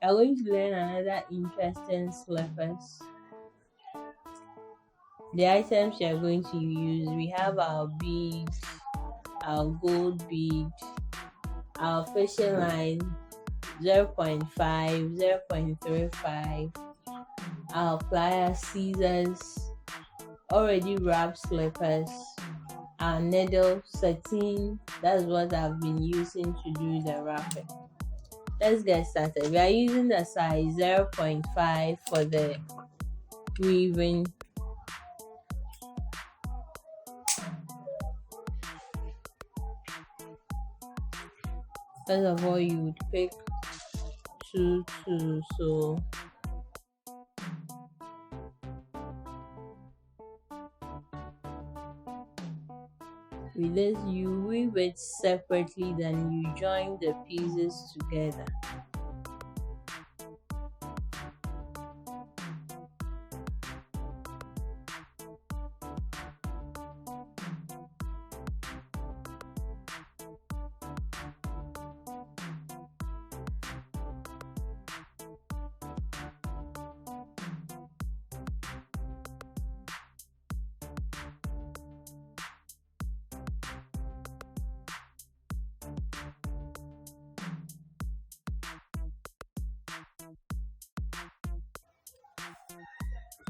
We are going to learn another interesting slippers. The items we are going to use, we have our bead, our gold bead, our fishing line 0.5, 0.35, our pliers, scissors, already wrapped slippers, our needle, satin. That's what I've been using to do the wrapping. Let's get started. We are using the size 0.5 for the weaving. First of all, you would pick two, so with this you weave it separately, then you join the pieces together.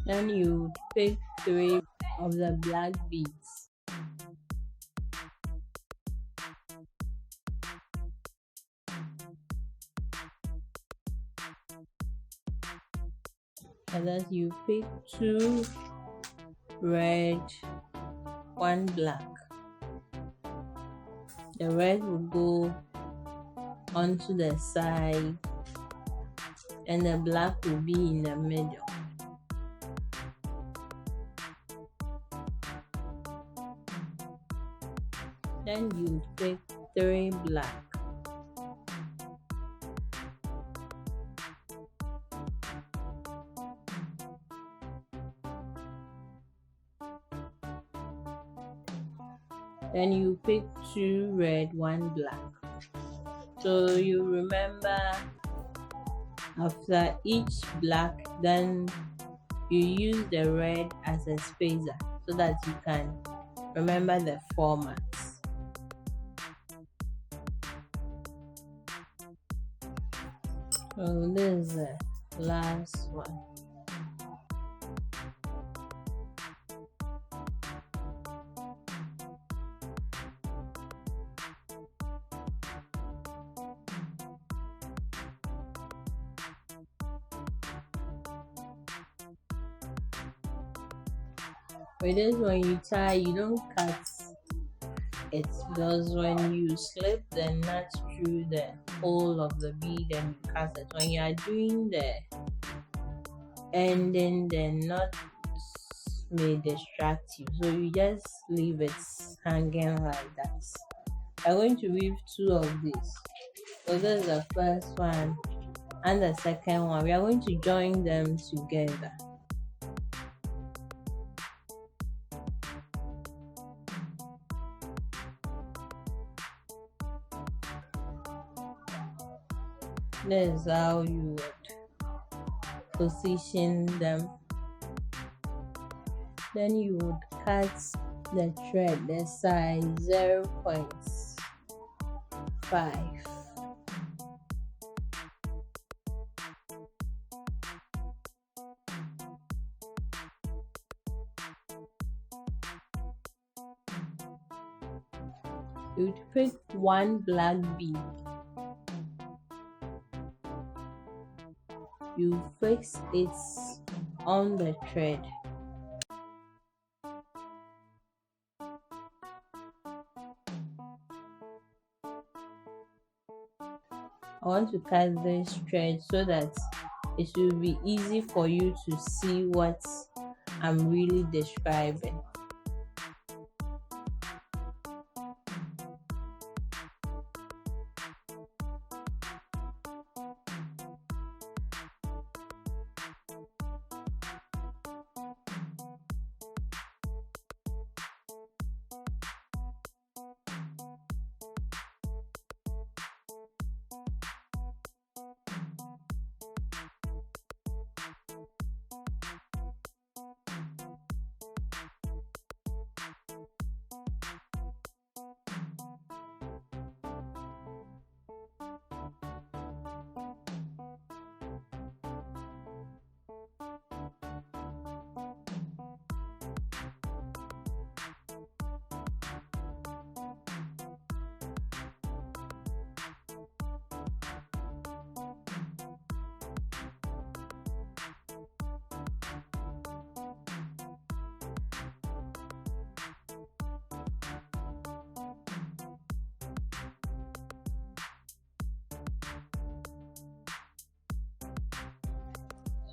Then you pick three of the black beads. And then you pick two red, one black. The red will go onto the side and the black will be in the middle. Then you pick three black. Then you pick two red, one black. So you remember after each black, then you use the red as a spacer so that you can remember the formats. So this is the last one. With this, when you tie, you don't cut it, because when you slip the nut through the hole of the bead and you cut it, when you are doing the ending, the knot may distract you, so you just leave it hanging like that. I'm going to weave two of these. So this is the first one and the second one. We are going to join them together. This is how you would position them. Then you would cut the thread the size 0.5. You would pick one black bead. You fix it on the thread. I want to cut this thread so that it will be easy for you to see what I'm really describing.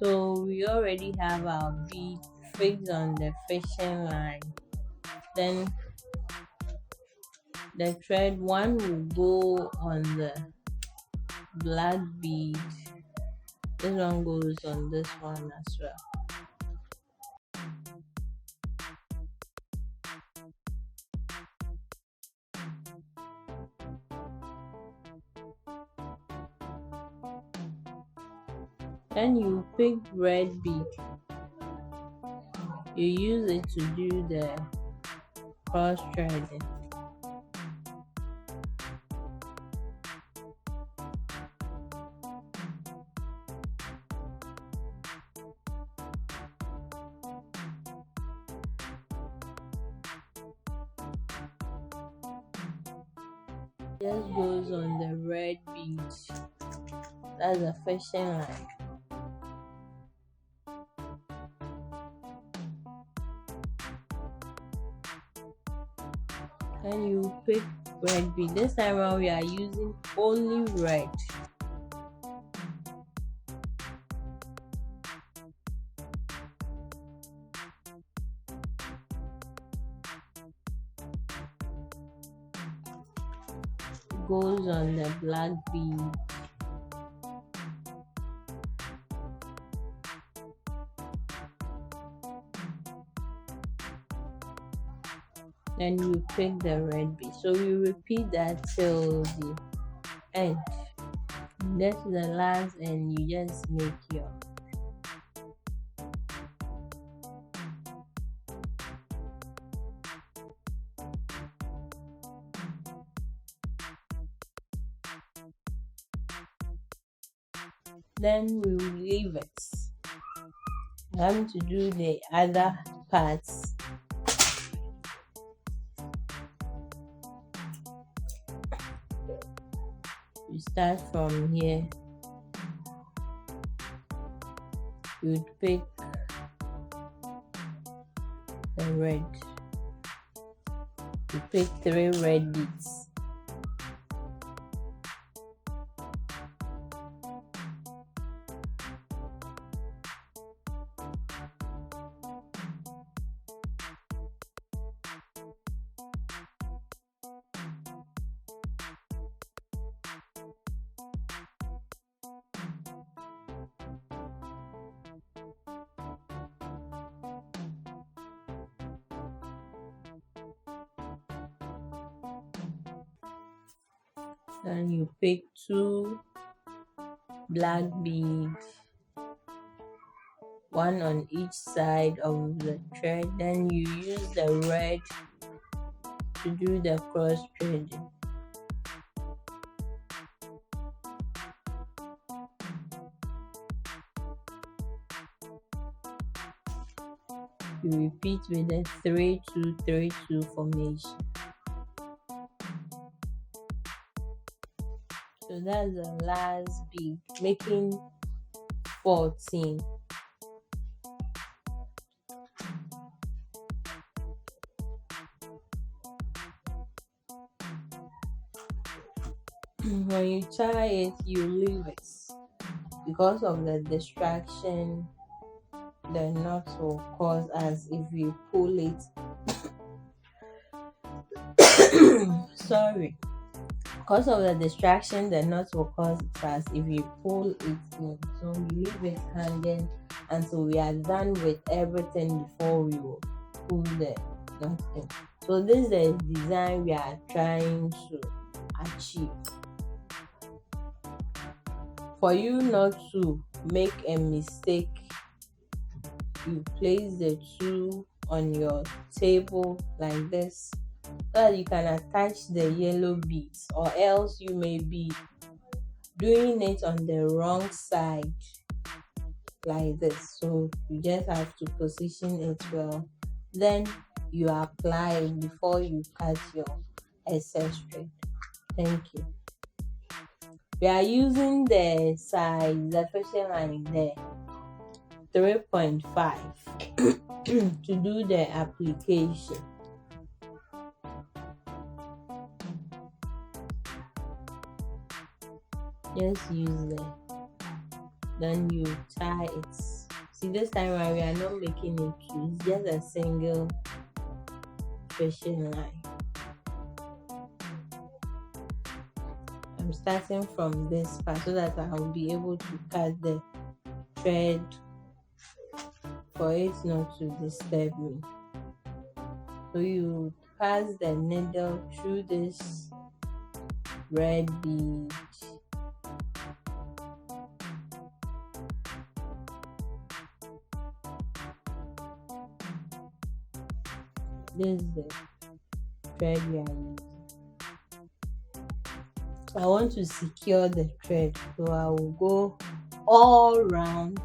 So we already have our bead fixed on the fishing line. Then the thread one will go on the black bead. This one goes on this one as well. Then you pick red bead. You use it to do the cross threading. Just goes on the red bead. That's a fishing line. Then you pick red bead. This time around we are using only red. Goes on the black bead. Then you pick the red bead. So you repeat that till the end. That's the last, and you just make your then we will leave it. I'm to do the other parts. You start from here. You'd pick the red. You pick 3 red beads. Then you pick 2 black beads, 1 on each side of the thread. Then you use the red to do the cross threading. You repeat with the 3-2-3-2 formation. So that's the last bead, making 14. When you tie it, you leave it. Because of the distraction the knot will cause us if you pull it. Sorry. Because of the distraction the knot will cause us if you pull it in. So we leave it hanging until we are done with everything before we will pull the knot in. So this is the design we are trying to achieve. For you not to make a mistake, you place the 2 on your table like this so that you can attach the yellow beads, or else you may be doing it on the wrong side like this. So you just have to position it well. Then you apply it before you cut your excess thread. Thank you. We are using the size, the fishing line there, 3.5 to do the application. Just use the Then you tie it. See, this time around we are not making it two, it's just a single fishing line. I'm starting from this part so that I will be able to cut the thread for it not to disturb me. So you pass the needle through this red bead, this is the thread we are using. I want to secure the thread, so I will go all round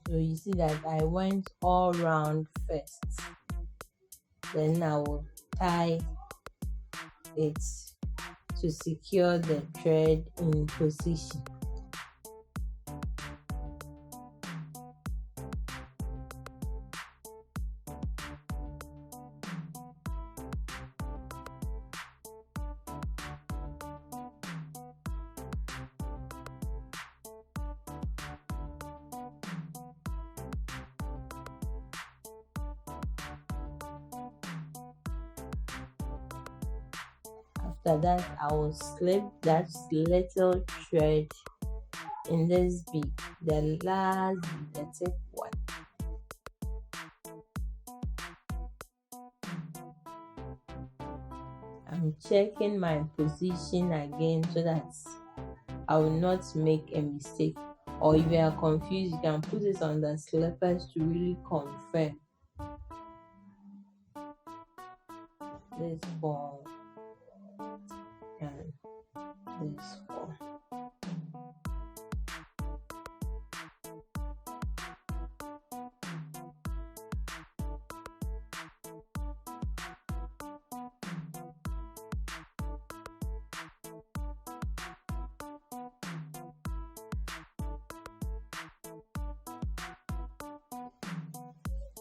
So you see that I went all round first. Then I will tie it to secure the thread in position. After that, I will slip that little thread in this bead, the last bead, the tip one. I'm checking my position again so that I will not make a mistake. Or if you are confused, you can put it on the slippers to really confirm. This four and this four.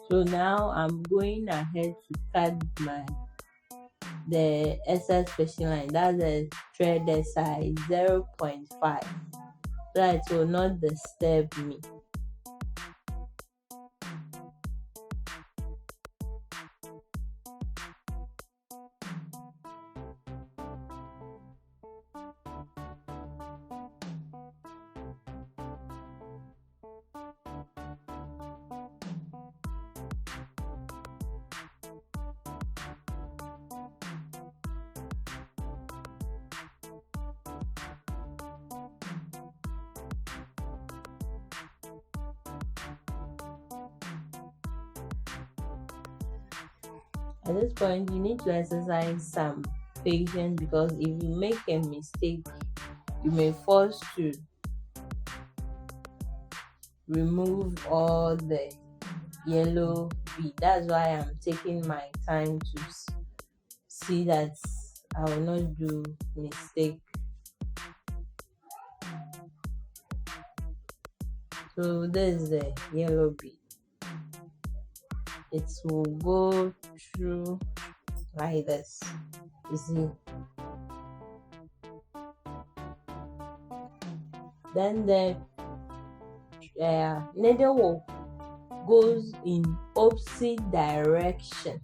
So now I'm going ahead to cut the excess fishing line. That's the thread size 0.5, so that it will not disturb me. At this point, you need to exercise some patience, because if you make a mistake, you may force to remove all the yellow bead. That's why I'm taking my time to see that I will not do mistake. So this is the yellow bead. It will go through like this, you see. Then the needle will goes in opposite direction.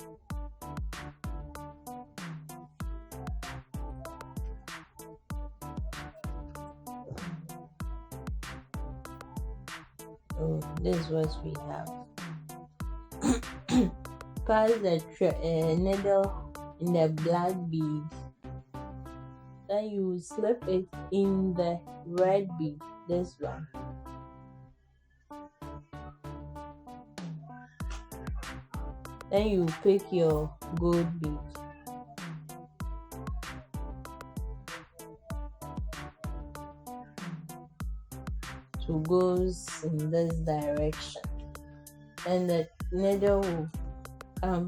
So this is what we have. Pass the needle in the black bead, then you slip it in the red bead, this one. Then you pick your gold bead. To goes in this direction, and the needle will come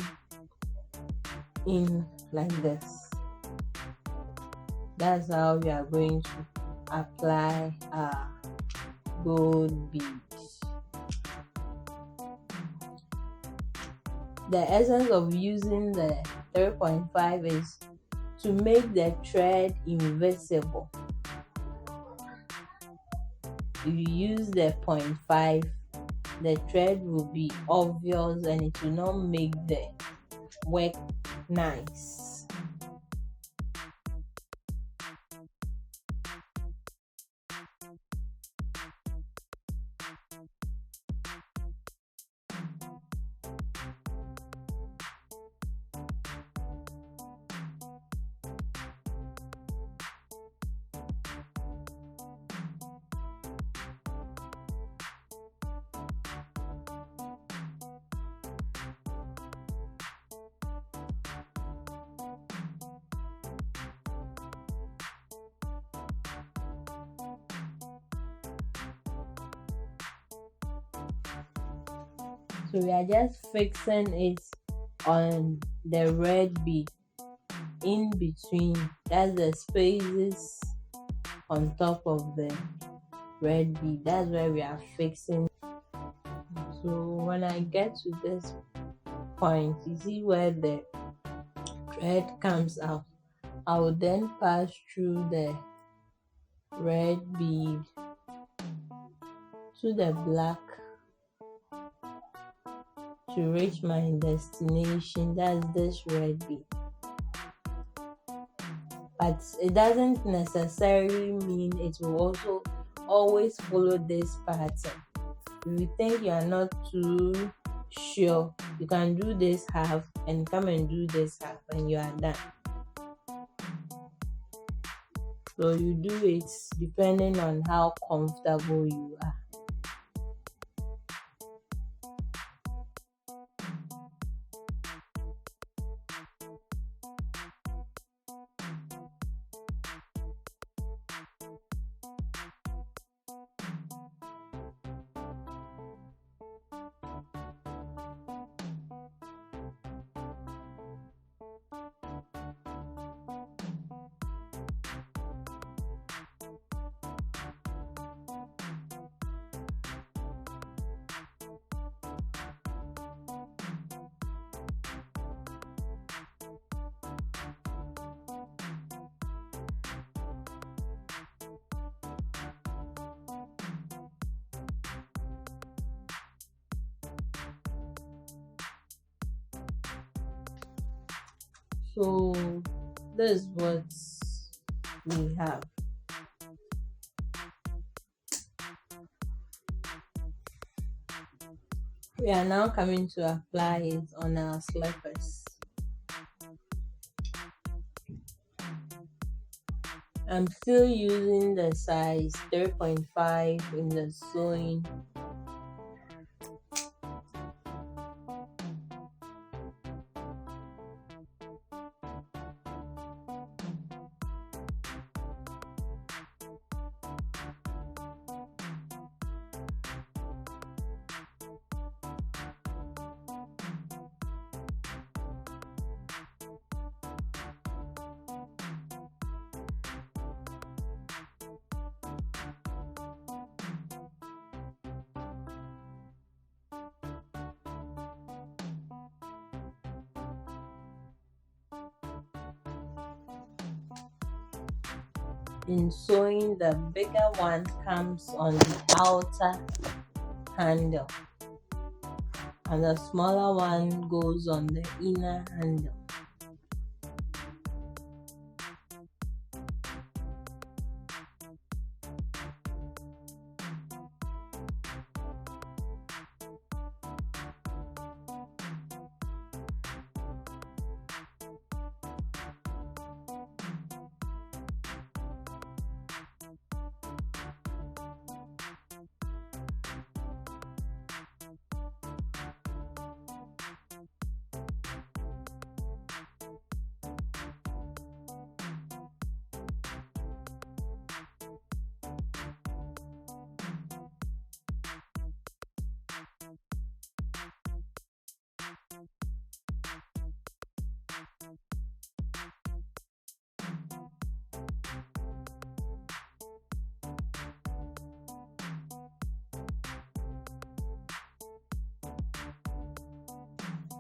in like this. That's how we are going to apply our gold beads. The essence of using the 3.5 is to make the thread invisible. If you use the 0.5, the thread will be obvious and it will not make the work nice. So we are just fixing it on the red bead in between. That's the spaces on top of the red bead. That's where we are fixing. So when I get to this point, you see where the thread comes out, I will then pass through the red bead to the black to reach my destination. That's this red bead. But it doesn't necessarily mean it will also always follow this pattern. If you think you are not too sure, you can do this half and come and do this half and you are done. So you do it depending on how comfortable you are. So this is what we have. We are now coming to apply it on our slippers. I'm still using the size 3.5 in the sewing. In sewing, the bigger one comes on the outer handle and the smaller one goes on the inner handle.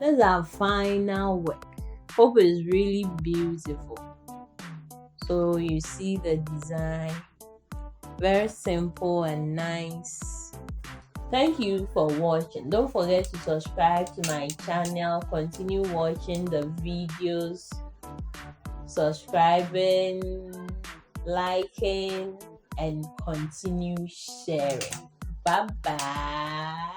That's our final work. Hope is really beautiful. So you see the design, very simple and nice. Thank you for watching. Don't forget to subscribe to my channel. Continue watching the videos, subscribing, liking, and continue sharing. Bye bye.